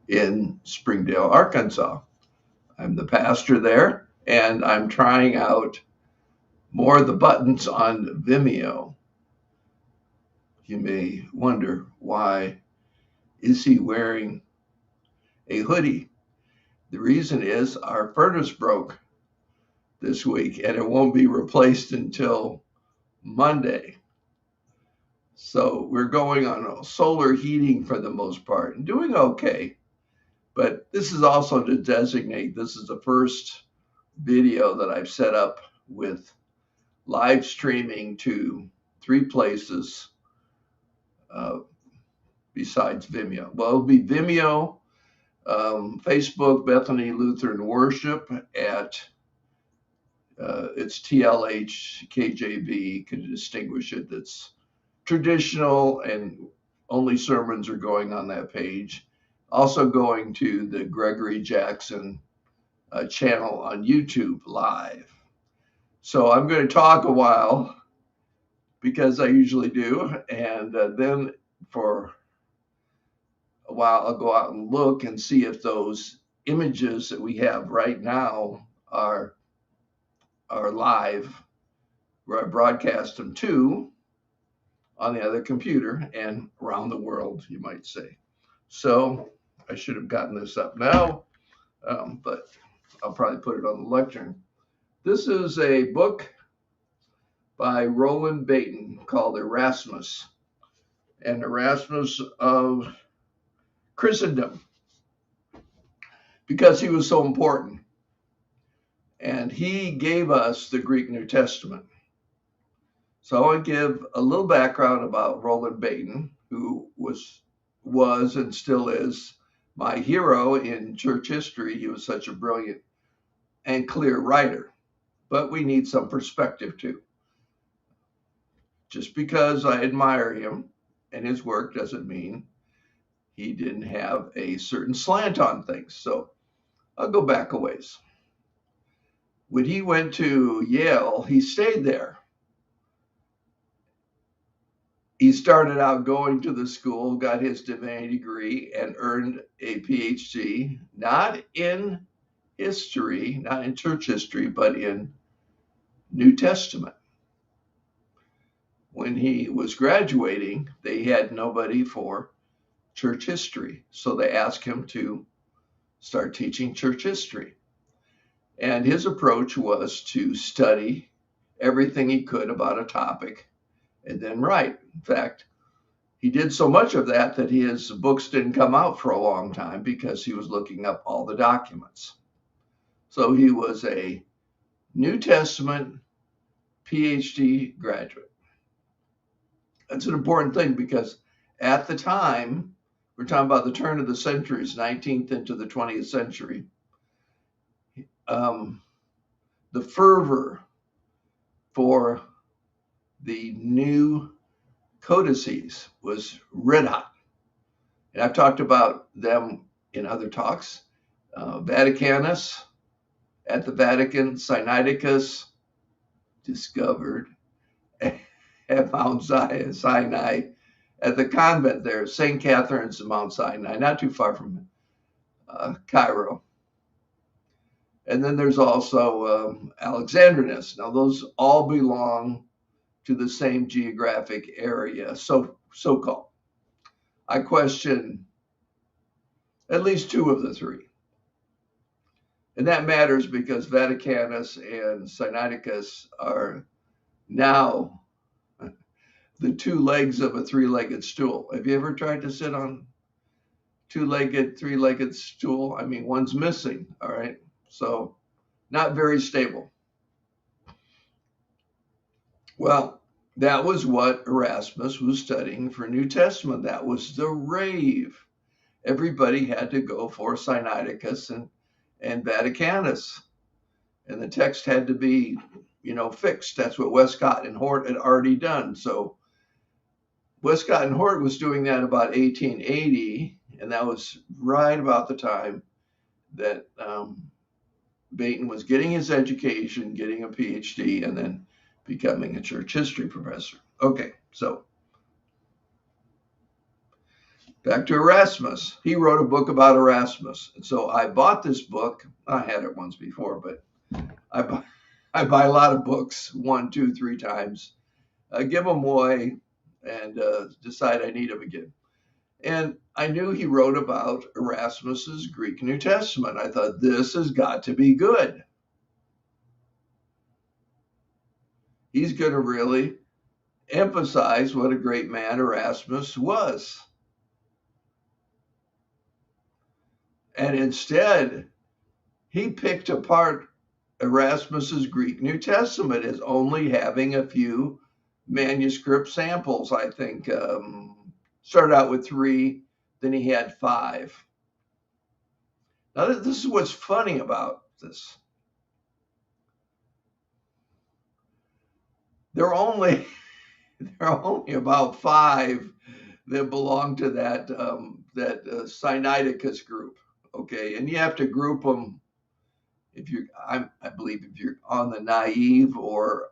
in Springdale, Arkansas. I'm the pastor there, and I'm trying out more of the buttons on Vimeo. You may wonder, why is he wearing a hoodie? The reason is our furnace broke this week and it won't be replaced until Monday. So we're going on solar heating for the most part and doing okay. But this is also to designate this is the first video that I've set up with live streaming to 3 places uh, besides Vimeo. Well, it'll be Vimeo, Facebook, Bethany Lutheran Worship at it's TLH, KJV, can distinguish it. That's traditional and only sermons are going on that page. Also going to the Gregory Jackson channel on YouTube live. So I'm going to talk a while because I usually do. And then for a while, I'll go out and look and see if those images that we have right now are live, where I broadcast them to on the other computer and around the world, you might say. So I should have gotten this up now, but I'll probably put it on the lectern. This is a book by Roland Baton called Erasmus, and Erasmus of Christendom, because he was so important. And he gave us the Greek New Testament. So I want to give a little background about Roland Baton, who was and still is my hero in church history. He was such a brilliant and clear writer, but we need some perspective too. Just because I admire him and his work doesn't mean he didn't have a certain slant on things. So I'll go back a ways. When he went to Yale, he stayed there. He started out going to the school, got his divinity degree, and earned a PhD, not in history, not in church history, but in New Testament. When he was graduating, they had nobody for church history. So they asked him to start teaching church history. And his approach was to study everything he could about a topic and then write. In fact, he did so much of that that his books didn't come out for a long time because he was looking up all the documents. So he was a New Testament PhD graduate. That's an important thing because at the time, we're talking about the turn of the centuries, 19th into the 20th century, the fervor for the new codices was red hot. And I've talked about them in other talks. Vaticanus at the Vatican, Sinaiticus discovered at Mount Sinai at the convent there, St. Catherine's of Mount Sinai, not too far from Cairo. And then there's also Alexandrinus. Now, those all belong to the same geographic area, so-called. I question at least two of the three. And that matters because Vaticanus and Sinaiticus are now the two legs of a three-legged stool. Have you ever tried to sit on two-legged, three-legged stool? I mean, one's missing, all right? So not very stable. Well, that was what Erasmus was studying for New Testament. That was the rave. Everybody had to go for Sinaiticus and Vaticanus. And the text had to be, fixed. That's what Westcott and Hort had already done. So Westcott and Hort was doing that about 1880, and that was right about the time that Baton was getting his education, getting a PhD, and then becoming a church history professor. Okay, so Back to Erasmus. He wrote a book about Erasmus. And so I bought this book. I had it once before, but I buy, I buy a lot of books 1, 2, 3 times, give them away, and decide I need them again. And I knew he wrote about Erasmus's Greek New Testament. I thought, this has got to be good. He's going to really emphasize what a great man Erasmus was. And instead, he picked apart Erasmus's Greek New Testament as only having a few manuscript samples, I think. Started out with 3, then he had 5. Now, this is what's funny about this. There are only about 5 that belong to that Sinaiticus group. Okay, and you have to group them if you're, I believe, if you're on the naive or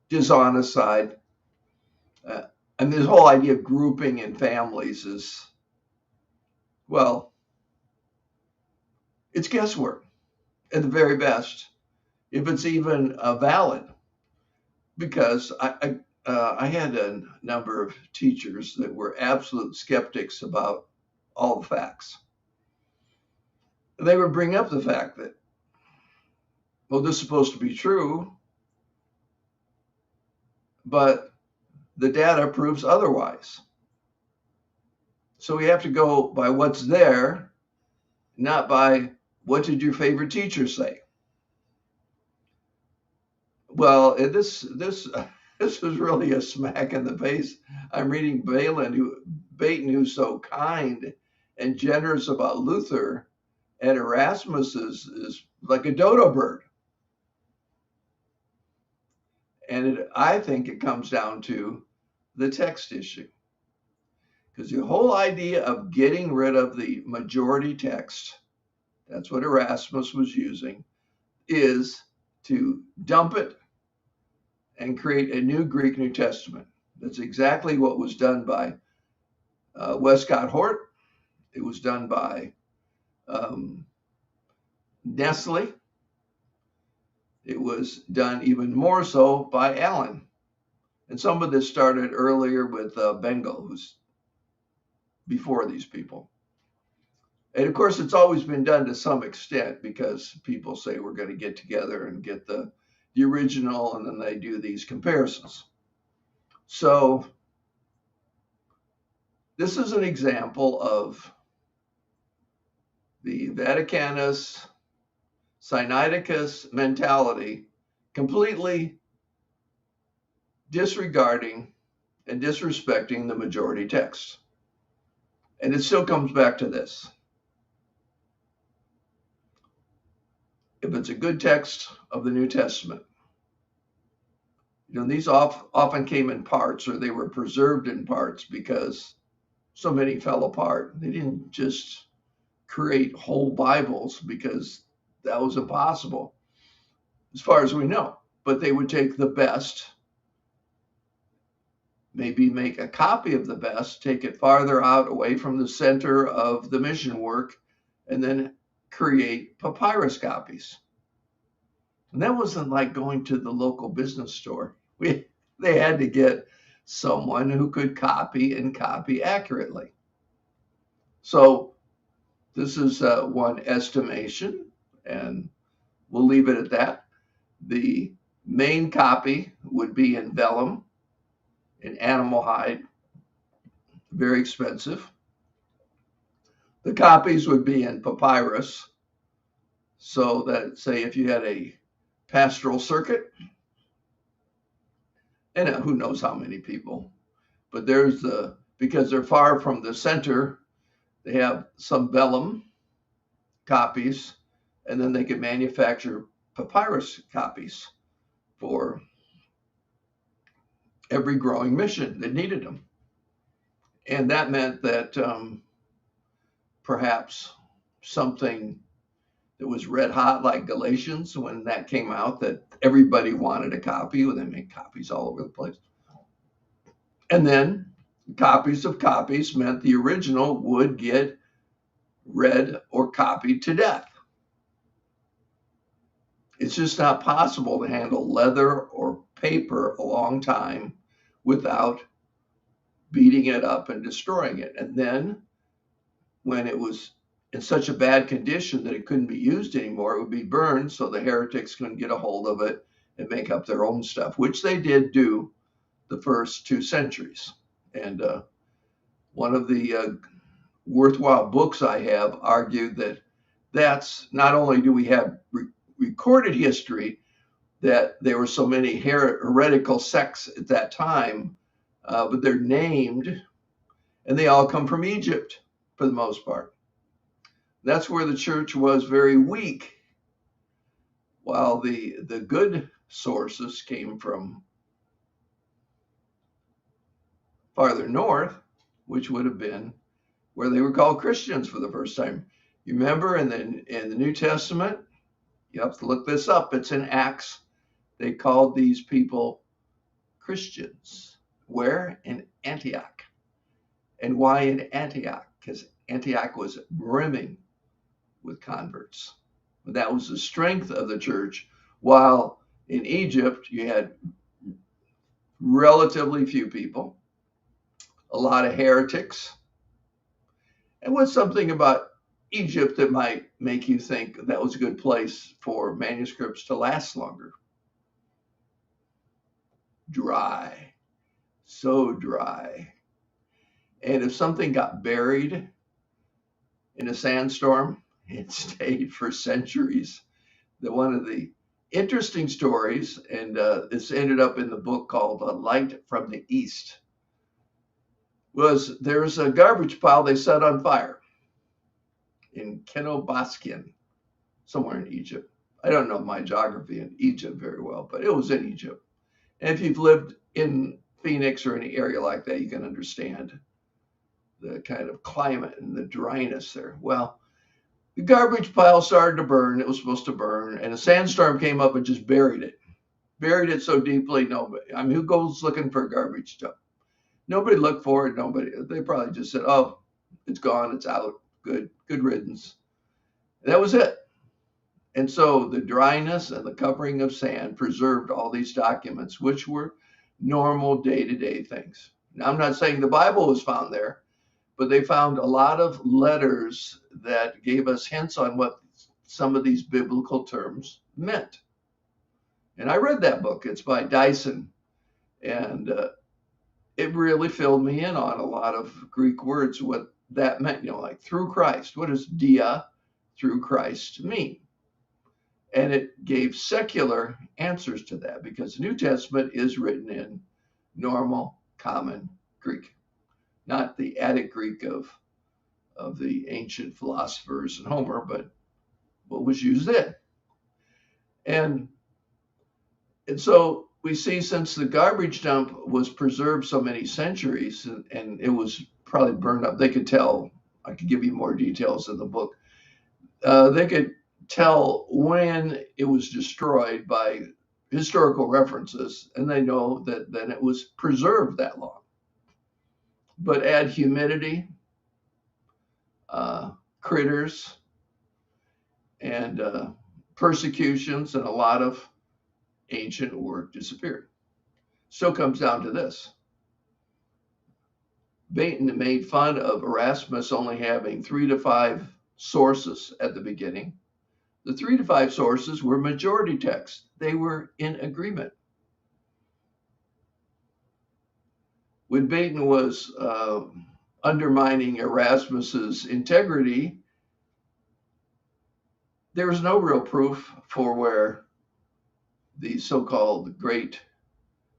dishonest side. And this whole idea of grouping in families is, well, it's guesswork at the very best, if it's even valid. Because I had a number of teachers that were absolute skeptics about all the facts. They would bring up the fact that, well, this is supposed to be true, but the data proves otherwise. So we have to go by what's there, not by what did your favorite teacher say. Well, this was really a smack in the face. I'm reading Baton, who's so kind and generous about Luther, and Erasmus is like a dodo bird. And I think it comes down to the text issue. Because the whole idea of getting rid of the majority text, that's what Erasmus was using, is to dump it and create a new Greek New Testament. That's exactly what was done by Westcott Hort. It was done by Nestle. It was done even more so by Allen. And some of this started earlier with Bengel, who's before these people. And of course, it's always been done to some extent because people say we're going to get together and get the original, and then they do these comparisons. So this is an example of the Vaticanus Sinaiticus mentality completely disregarding and disrespecting the majority text. And it still comes back to this. If it's a good text of the New Testament, these often came in parts, or they were preserved in parts because so many fell apart. They didn't just create whole Bibles because that was impossible, as far as we know. But they would take the best, maybe make a copy of the best, take it farther out away from the center of the mission work, and then create papyrus copies. And that wasn't like going to the local business store. They had to get someone who could copy and copy accurately. So this is one estimation, and we'll leave it at that. The main copy would be in vellum, in animal hide, very expensive. The copies would be in papyrus, so that, say, if you had a pastoral circuit, and who knows how many people, but because they're far from the center, they have some vellum copies, and then they could manufacture papyrus copies for every growing mission that needed them. And that meant that perhaps something that was red hot, like Galatians, when that came out, that everybody wanted a copy. They made copies all over the place. And then Copies of copies meant the original would get read or copied to death. It's just not possible to handle leather or paper a long time without beating it up and destroying it. And then when it was in such a bad condition that it couldn't be used anymore, it would be burned so the heretics couldn't get a hold of it and make up their own stuff, which they did do the first 2 centuries. And one of the worthwhile books I have argued that that's not only do we have recorded history that there were so many heretical sects at that time, but they're named and they all come from Egypt for the most part. That's where the church was very weak, while the good sources came from farther north, which would have been where they were called Christians for the first time. You remember in the New Testament, you have to look this up. It's in Acts. They called these people Christians. Where? In Antioch. And why in Antioch? Because Antioch was brimming with converts. That was the strength of the church, while in Egypt you had relatively few people, a lot of heretics. And what's something about Egypt that might make you think that was a good place for manuscripts to last longer? Dry, so dry. And if something got buried in a sandstorm, it stayed for centuries. One of the interesting stories, and this ended up in the book called Light from the East, was there's a garbage pile they set on fire in Kenobaskin, somewhere in Egypt. I don't know my geography in Egypt very well, but it was in Egypt. And if you've lived in Phoenix or any area like that, you can understand the kind of climate and the dryness there. Well, the garbage pile started to burn. It was supposed to burn, and a sandstorm came up and just buried it. Buried it so deeply, nobody. I mean, who goes looking for a garbage dump? Nobody looked for it. Nobody. They probably just said, "Oh, it's gone. It's out. Good riddance." And that was it. And so the dryness and the covering of sand preserved all these documents, which were normal day-to-day things. Now, I'm not saying the Bible was found there, but they found a lot of letters that gave us hints on what some of these biblical terms meant. And I read that book. It's by Dyson. And it really filled me in on a lot of Greek words, what that meant, like through Christ. What does dia, through Christ, mean? And it gave secular answers to that, because the New Testament is written in normal, common Greek, not the Attic Greek of the ancient philosophers and Homer, but what was used then. And so we see, since the garbage dump was preserved so many centuries, and it was probably burned up, they could tell. I could give you more details in the book. They could tell when it was destroyed by historical references, and they know that then it was preserved that long. But add humidity, critters, and persecutions, and a lot of ancient work disappeared. Still comes down to this. Bainton made fun of Erasmus only having 3 to 5 sources at the beginning. The 3 to 5 sources were majority text. They were in agreement. When Bainton was undermining Erasmus's integrity, there was no real proof for where the so-called great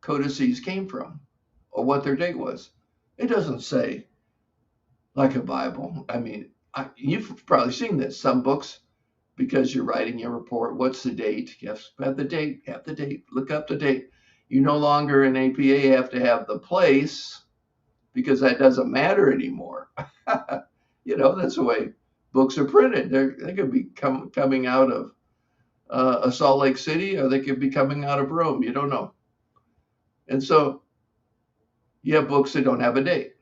codices came from or what their date was. It doesn't say, like a Bible. I mean, you've probably seen this. Some books, because you're writing your report, what's the date? You have the date, look up the date. You no longer in APA have to have the place, because that doesn't matter anymore. That's the way books are printed. They could be coming out of a Salt Lake City, or they could be coming out of Rome. You don't know. And so you have books that don't have a date.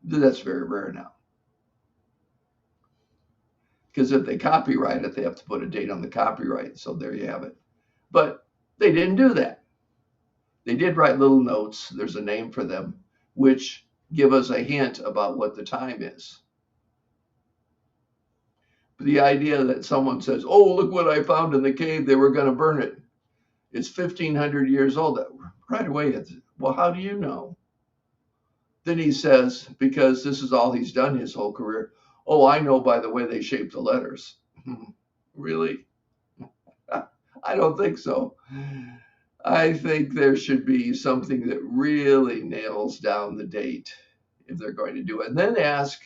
That's very rare now. Because if they copyright it, they have to put a date on the copyright. So there you have it. But they didn't do that. They did write little notes. There's a name for them, which give us a hint about what the time is. But the idea that someone says, "Oh, look what I found in the cave. They were going to burn it. It's 1,500 years old." Right away, it's, well, how do you know? Then he says, because this is all he's done his whole career, "Oh, I know by the way they shape the letters." Really? I don't think so. I think there should be something that really nails down the date if they're going to do it. And then ask,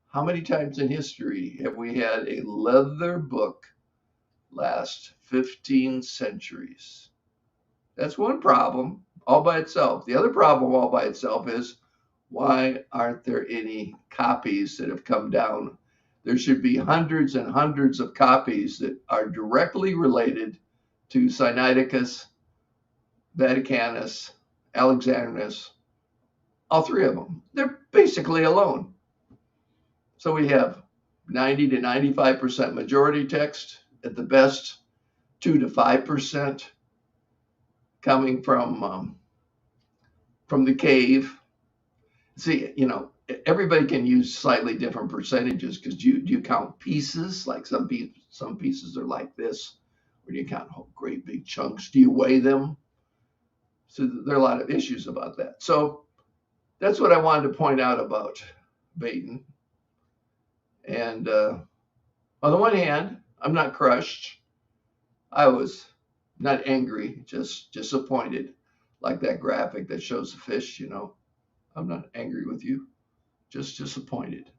how many times in history have we had a leather book last 15 centuries? That's one problem all by itself. The other problem all by itself is, why aren't there any copies that have come down? There should be hundreds and hundreds of copies that are directly related to Sinaiticus, Vaticanus, Alexandrinus, all three of them. They're basically alone. So we have 90 to 95% majority text, at the best 2 to 5% coming from the cave. See, everybody can use slightly different percentages, because do you count pieces? Like some pieces are like this, or do you count whole great big chunks? Do you weigh them? So there are a lot of issues about that. So that's what I wanted to point out about Baton. And on the one hand, I'm not crushed. I was not angry, just disappointed, like that graphic that shows the fish. I'm not angry with you, just disappointed.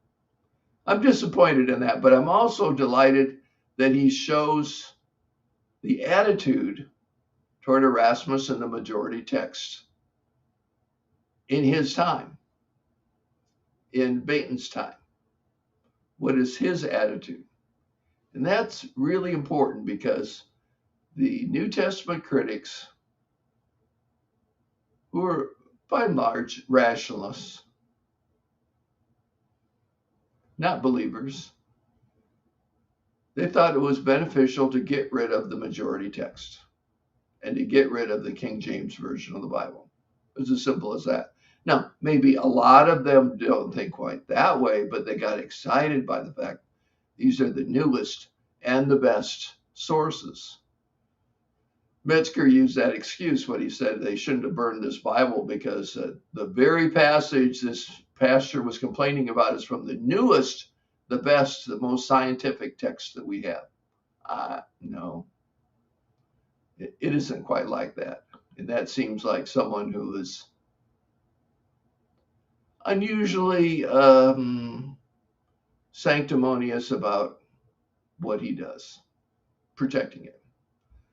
I'm disappointed in that, but I'm also delighted that he shows the attitude toward Erasmus and the majority text in his time, in Baton's time. What is his attitude? And that's really important, because the New Testament critics, who are by and large rationalists, not believers, they thought it was beneficial to get rid of the majority text and to get rid of the King James Version of the Bible. It's as simple as that. Now, maybe a lot of them don't think quite that way, but they got excited by the fact these are the newest and the best sources. Metzger used that excuse when he said they shouldn't have burned this Bible, because the very passage this pastor was complaining about is from the newest, the best, the most scientific text that we have. No, it isn't quite like that. And that seems like someone who is unusually sanctimonious about what he does, protecting it.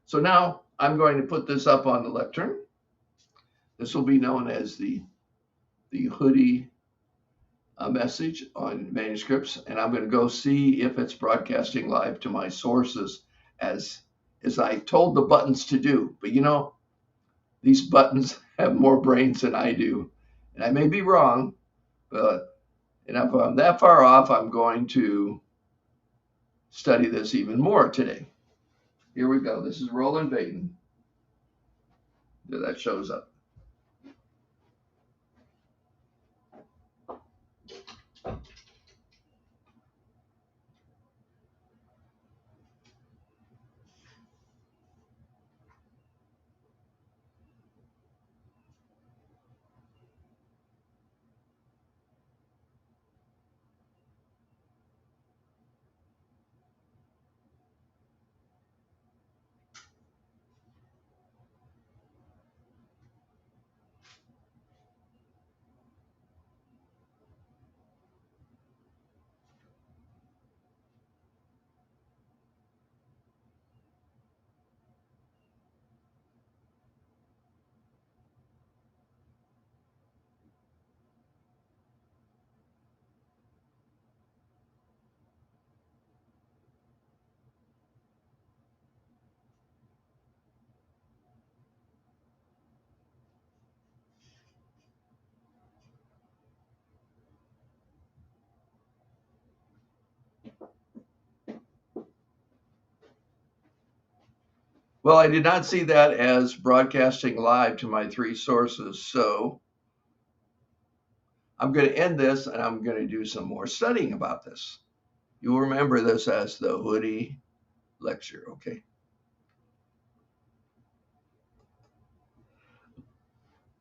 So now I'm going to put this up on the lectern. This will be known as the Hoodie message on manuscripts, and I'm going to go see if it's broadcasting live to my sources, as I told the buttons to do. But these buttons have more brains than I do, and I may be wrong, but if I'm that far off, I'm going to study this even more today. Here we go. This is Roland Baton. There, that shows up. Well, I did not see that as broadcasting live to my three sources. So I'm going to end this and I'm going to do some more studying about this. You'll remember this as the Hoodie lecture. Okay.